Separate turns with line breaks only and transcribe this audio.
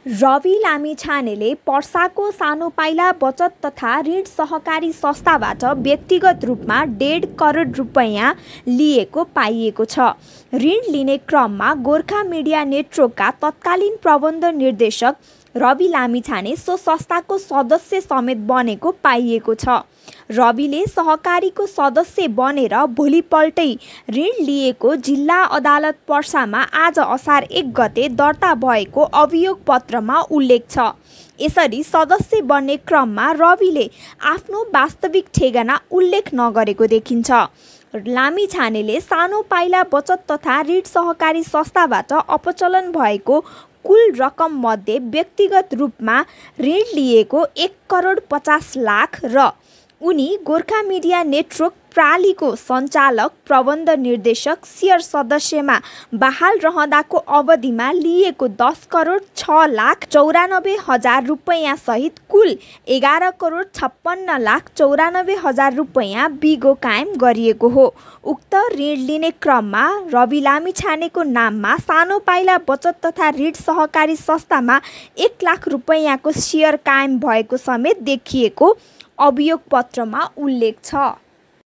रवि लामिछानेले पर्साको सानो पाइला बचत तथा ऋण सहकारी संस्थाबाट व्यक्तिगत रूपमा 1.5 करोड रुपैयाँ लिएको पाइएको छ। ऋण लिने क्रममा गोर्खा मिडिया नेटवर्कका तत्कालीन प्रबन्ध निर्देशक रवि लामिछाने सो संस्थाको सदस्य समेत बनेको पाइएको छ। रविले सहकारीको सदस्य बनेर भोलिपल्टै ऋण लिएको जिल्ला अदालत पर्सामा आज असार 1 गते दर्ता भएको अभियोग पत्रमा उल्लेख छ। यसरी सदस्य बन्ने क्रममा रविले आफ्नो वास्तविक ठेगाना उल्लेख नगरेको देखिन्छ। लामिछानेले सानो पाइला बचत तथा ऋण सहकारी संस्थाबाट अपचलन भएको कुल रकम मध्ये व्यक्तिगत रूपमा ऋण लिएको 1 करोड 50 लाख र उनी गोर्खा मिडिया नेटवर्क प्रालीको सञ्चालक प्रबन्ध निर्देशक शेयर सदस्यमा बहाल रहँदाको अवधिमा लिएको 10 करोड 6 लाख 94 हजार रुपैयाँ सहित कुल 11 करोड 56 लाख 94 हजार रुपैयाँ बिगो कायम गरिएको हो। उक्त ऋण लिने क्रममा रवि लामिछानेको नाममा सानो पाइला बचत तथा ऋण सहकारी संस्थामा 1 लाख रुपैयाँको शेयर कायम भएको समेत देखिएको अभियोग पत्रमा उल्लेख छ।